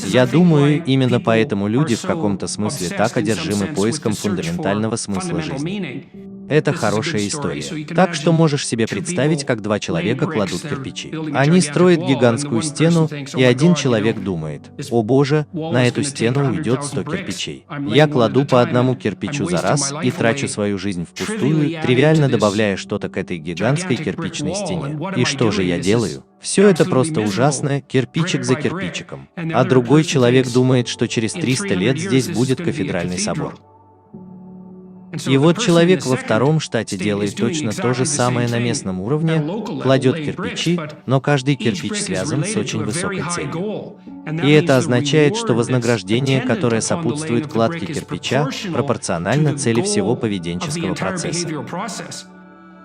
Я думаю, именно поэтому люди в каком-то смысле так одержимы поиском фундаментального смысла жизни. Это хорошая история. Так что можешь себе представить, как два человека кладут кирпичи. Они строят гигантскую стену, и один человек думает: «О боже, на эту стену уйдет 100 кирпичей. Я кладу по одному кирпичу за раз и трачу свою жизнь впустую, тривиально добавляя что-то к этой гигантской кирпичной стене. И что же я делаю? Все это просто ужасно, кирпичик за кирпичиком». А другой человек думает, что через 300 лет здесь будет кафедральный собор. И вот человек во втором штате делает точно то же самое на местном уровне, кладет кирпичи, но каждый кирпич связан с очень высокой целью. И это означает, что вознаграждение, которое сопутствует кладке кирпича, пропорционально цели всего поведенческого процесса.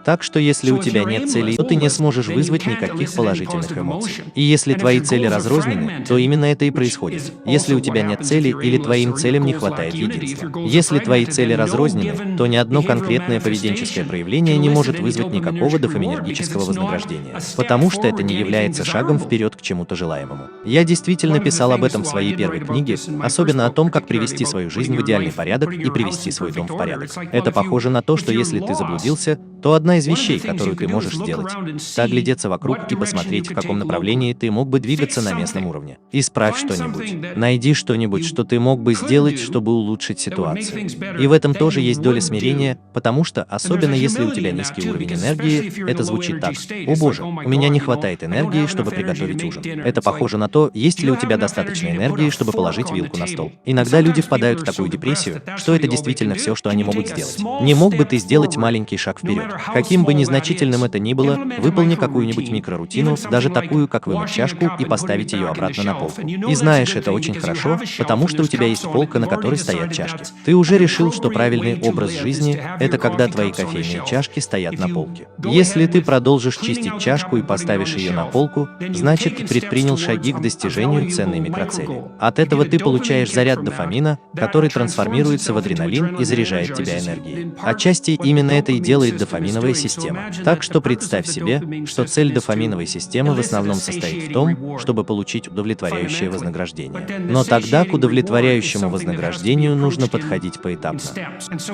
Так что если у тебя нет целей, то ты не сможешь вызвать никаких положительных эмоций. И если твои цели разрознены, то именно это и происходит. Если у тебя нет цели или твоим целям не хватает единства. Если твои цели разрознены, то ни одно конкретное поведенческое проявление не может вызвать никакого дофаминергического вознаграждения, потому что это не является шагом вперед к чему-то желаемому. Я действительно писал об этом в своей первой книге, особенно о том, как привести свою жизнь в идеальный порядок и привести свой дом в порядок. Это похоже на то, что если ты заблудился, то одна из вещей, которую ты можешь сделать, это оглядеться вокруг и посмотреть, в каком направлении ты мог бы двигаться на местном уровне. Исправь что-нибудь. Найди что-нибудь, что ты мог бы сделать, чтобы улучшить ситуацию. И в этом тоже есть доля смирения, потому что, особенно если у тебя низкий уровень энергии, это звучит так: «О боже, у меня не хватает энергии, чтобы приготовить ужин». Это похоже на то, есть ли у тебя достаточно энергии, чтобы положить вилку на стол. Иногда люди впадают в такую депрессию, что это действительно все, что они могут сделать. Не мог бы ты сделать маленький шаг вперед? Каким бы незначительным это ни было, выполни какую-нибудь микрорутину, даже такую, как вымыть чашку и поставить ее обратно на полку. И знаешь, это очень хорошо, потому что у тебя есть полка, на которой стоят чашки. Ты уже решил, что правильный образ жизни – это когда твои кофейные чашки стоят на полке. Если ты продолжишь чистить чашку и поставишь ее на полку, значит, ты предпринял шаги к достижению ценной микроцели. От этого ты получаешь заряд дофамина, который трансформируется в адреналин и заряжает тебя энергией. Отчасти именно это и делает дофаминовая система. Так что представь себе, что цель дофаминовой системы в основном состоит в том, чтобы получить удовлетворяющее вознаграждение. Но тогда к удовлетворяющему вознаграждению нужно подходить поэтапно.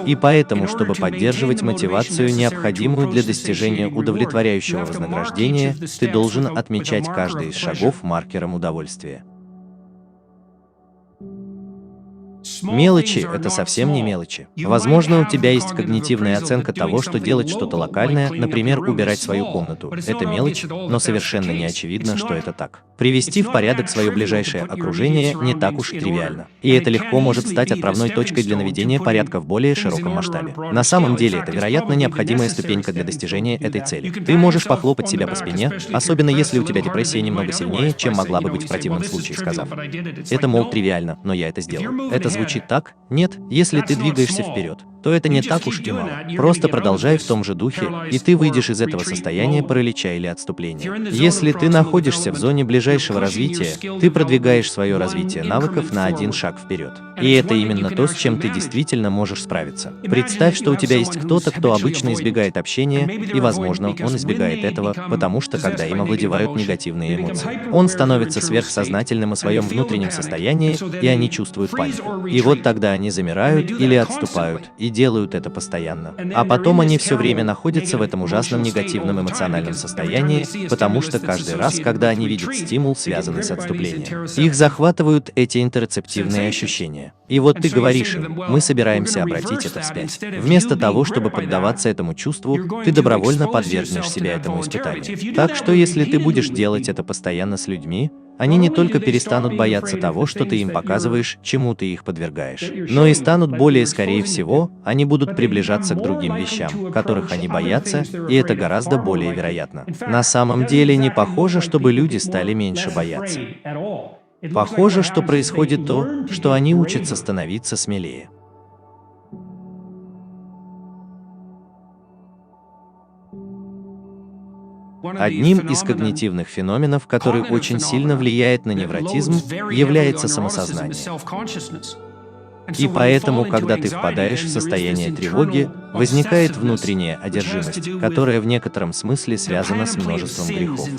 И поэтому, чтобы поддерживать мотивацию, необходимую для достижения удовлетворяющего вознаграждения, ты должен отмечать каждый из шагов маркером удовольствия. Мелочи – это совсем не мелочи. Возможно, у тебя есть когнитивная оценка того, что делать что-то локальное, например, убирать свою комнату. Это мелочь, но совершенно не очевидно, что это так. Привести в порядок свое ближайшее окружение не так уж и тривиально. И это легко может стать отправной точкой для наведения порядка в более широком масштабе. На самом деле, это, вероятно, необходимая ступенька для достижения этой цели. Ты можешь похлопать себя по спине, особенно если у тебя депрессия немного сильнее, чем могла бы быть в противном случае, сказав: «Это, мол, тривиально, но я это сделал». Это звучит так? Нет, если ты двигаешься вперед, то это не так уж и мало. Просто продолжай в том же духе, и ты выйдешь из этого состояния паралича или отступления. Если ты находишься в зоне ближайшего развития, ты продвигаешь свое развитие навыков на один шаг вперед. И это именно то, с чем ты действительно можешь справиться. Представь, что у тебя есть кто-то, кто обычно избегает общения, и, возможно, он избегает этого, потому что, когда им овладевают негативные эмоции, он становится сверхсознательным о своем внутреннем состоянии, и они чувствуют панику. И вот тогда они замирают или отступают, и делают это постоянно. А потом они все время находятся в этом ужасном негативном эмоциональном состоянии, потому что каждый раз, когда они видят стимул, связанный с отступлением, их захватывают эти интерцептивные ощущения. И вот ты говоришь им: мы собираемся обратить это вспять. Вместо того, чтобы поддаваться этому чувству, ты добровольно подвергнешь себя этому испытанию. Так что если ты будешь делать это постоянно с людьми, они не только перестанут бояться того, что ты им показываешь, чему ты их подвергаешь, но и станут более, скорее всего, они будут приближаться к другим вещам, которых они боятся, и это гораздо более вероятно. На самом деле не похоже, чтобы люди стали меньше бояться. Похоже, что происходит то, что они учатся становиться смелее. Одним из когнитивных феноменов, который очень сильно влияет на невротизм, является самосознание. И поэтому, когда ты впадаешь в состояние тревоги, возникает внутренняя одержимость, которая в некотором смысле связана с множеством грехов.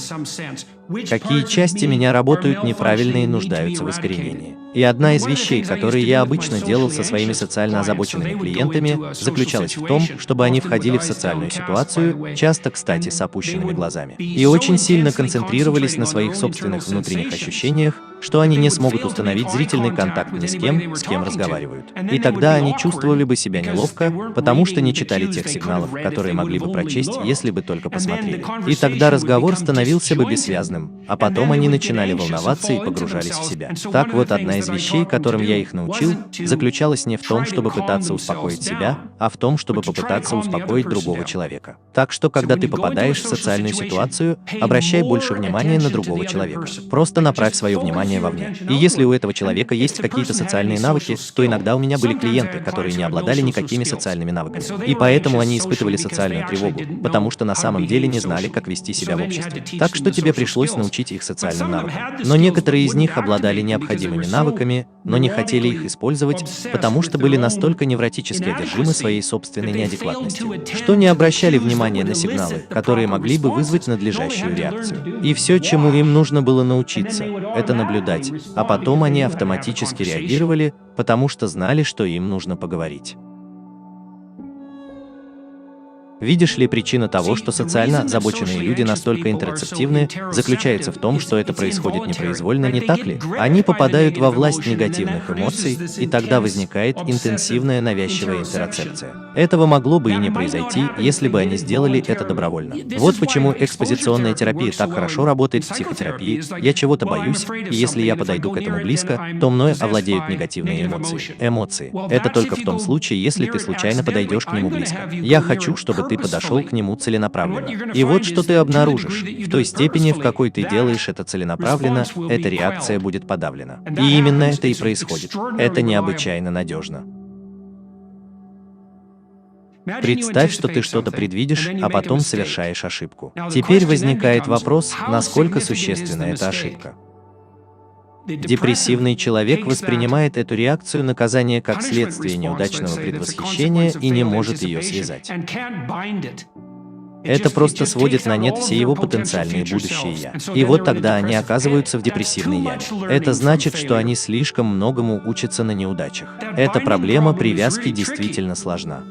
Какие части меня работают неправильно и нуждаются в искоренении? И одна из вещей, которые я обычно делал со своими социально озабоченными клиентами, заключалась в том, чтобы они входили в социальную ситуацию, часто, кстати, с опущенными глазами, и очень сильно концентрировались на своих собственных внутренних ощущениях, что они не смогут установить зрительный контакт ни с кем разговаривают. И тогда они чувствовали бы себя неловко, потому что не читали тех сигналов, которые могли бы прочесть, если бы только посмотрели. И тогда разговор становился бы бессвязным, а потом они начинали волноваться и погружались в себя. Так вот, одна из вещей, которым я их научил, заключалась не в том, чтобы пытаться успокоить себя, а в том, чтобы попытаться успокоить другого человека. Так что, когда ты попадаешь в социальную ситуацию, обращай больше внимания на другого человека. Просто направь свое внимание вовне. И если у этого человека есть какие-то социальные навыки, то иногда у меня были клиенты, которые не обладали никакими социальными навыками. И поэтому они испытывали социальную тревогу, потому что на самом деле не знали, как вести себя в обществе. Так что тебе пришлось научить их социальным навыкам. Но некоторые из них обладали необходимыми навыками, но не хотели их использовать, потому что были настолько невротически одержимы своей собственной неадекватностью, что не обращали внимания на сигналы, которые могли бы вызвать надлежащую реакцию. И все, чему им нужно было научиться, это наблюдать, а потом они автоматически реагировали, потому что знали, что им нужно поговорить. Видишь ли, причина того, что социально озабоченные люди настолько интерцептивны, заключается в том, что это происходит непроизвольно, не так ли? Они попадают во власть негативных эмоций, и тогда возникает интенсивная навязчивая интерцепция. Этого могло бы и не произойти, если бы они сделали это добровольно. Вот почему экспозиционная терапия так хорошо работает в психотерапии. Я чего-то боюсь, и если я подойду к этому близко, то мною овладеют негативные эмоции. Эмоции. Это только в том случае, если ты случайно подойдешь к нему близко. Я хочу, чтобы ты подошел к нему целенаправленно. И вот что ты обнаружишь. В той степени, в какой ты делаешь это целенаправленно, эта реакция будет подавлена. И именно это и происходит. Это необычайно надежно. Представь, что ты что-то предвидишь, а потом совершаешь ошибку. Теперь возникает вопрос, насколько существенна эта ошибка. Депрессивный человек воспринимает эту реакцию наказания как следствие неудачного предвосхищения и не может ее связать. Это просто сводит на нет все его потенциальные будущие «я». И вот тогда они оказываются в депрессивной яме. Это значит, что они слишком многому учатся на неудачах. Эта проблема привязки действительно сложна.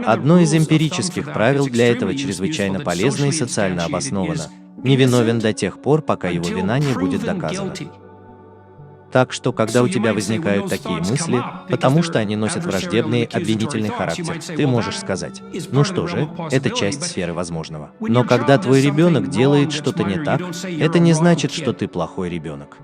Одно из эмпирических правил для этого чрезвычайно полезно и социально обосновано: невиновен до тех пор, пока его вина не будет доказана. Так что, когда у тебя возникают такие мысли, потому что они носят враждебный, обвинительный характер, ты можешь сказать: ну что же, это часть сферы возможного. Но когда твой ребенок делает что-то не так, это не значит, что ты плохой ребенок.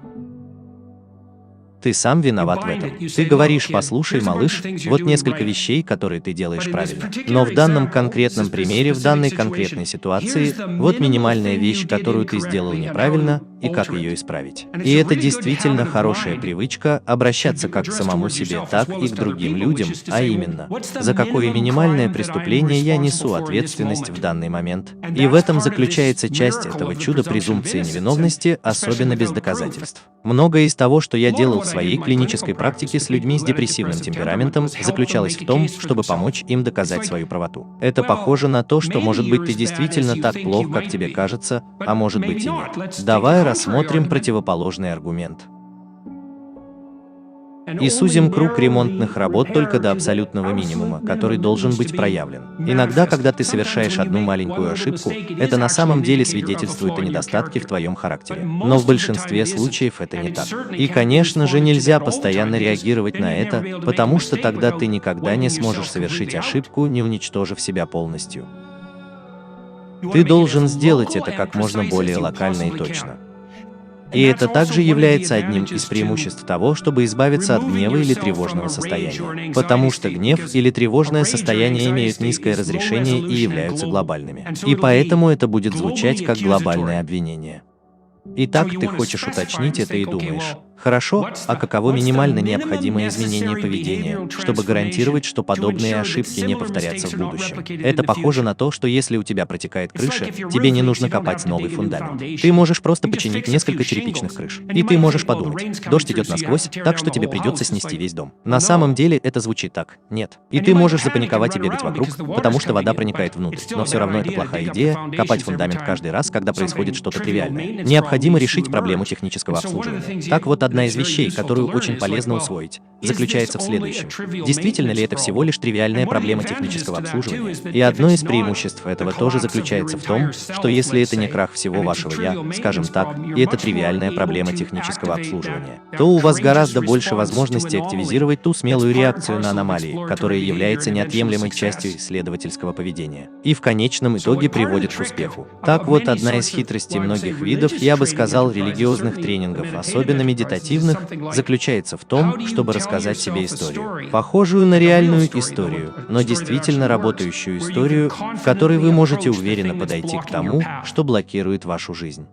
Ты сам виноват в этом. Ты говоришь: послушай, малыш, вот несколько вещей, которые ты делаешь правильно. Но в данном конкретном примере, в данной конкретной ситуации, вот минимальная вещь, которую ты сделал неправильно, и как ее исправить. И это действительно хорошая привычка обращаться как к самому себе, так и к другим людям, а именно: за какое минимальное преступление я несу ответственность в данный момент. И в этом заключается часть этого чуда презумпции невиновности, особенно без доказательств. Многое из того, что я делал в своей клинической практике с людьми с депрессивным темпераментом, заключалось в том, чтобы помочь им доказать свою правоту. Это похоже на то, что, может быть, ты действительно так плох, как тебе кажется, а может быть и нет. Давай рассмотрим противоположный аргумент. И сузим круг ремонтных работ только до абсолютного минимума, который должен быть проявлен. Иногда, когда ты совершаешь одну маленькую ошибку, это на самом деле свидетельствует о недостатке в твоем характере. Но в большинстве случаев это не так. И, конечно же, нельзя постоянно реагировать на это, потому что тогда ты никогда не сможешь совершить ошибку, не уничтожив себя полностью. Ты должен сделать это как можно более локально и точно. И это также является одним из преимуществ того, чтобы избавиться от гнева или тревожного состояния. Потому что гнев или тревожное состояние имеют низкое разрешение и являются глобальными. И поэтому это будет звучать как глобальное обвинение. Итак, ты хочешь уточнить это и думаешь: Хорошо, а каково минимально необходимое изменение поведения, чтобы гарантировать, что подобные ошибки не повторятся в будущем? Это похоже на то, что если у тебя протекает крыша, тебе не нужно копать новый фундамент. Ты можешь просто починить несколько черепичных крыш. И ты можешь подумать, дождь идет насквозь, так что тебе придется снести весь дом. На самом деле это звучит так. Нет. И ты можешь запаниковать и бегать вокруг, потому что вода проникает внутрь. Но все равно это плохая идея — копать фундамент каждый раз, когда происходит что-то тривиальное. Необходимо решить проблему технического обслуживания. Так вот, одна из вещей, которую очень полезно усвоить, заключается в следующем. Действительно ли это всего лишь тривиальная проблема технического обслуживания? И одно из преимуществ этого тоже заключается в том, что если это не крах всего вашего «я», скажем так, и это тривиальная проблема технического обслуживания, то у вас гораздо больше возможностей активизировать ту смелую реакцию на аномалии, которая является неотъемлемой частью исследовательского поведения, и в конечном итоге приводит к успеху. Так вот, одна из хитростей многих видов, я бы сказал, религиозных тренингов, особенно медитативных, заключается в том, чтобы рассказать себе историю, похожую на реальную историю, но действительно работающую историю, в которой вы можете уверенно подойти к тому, что блокирует вашу жизнь.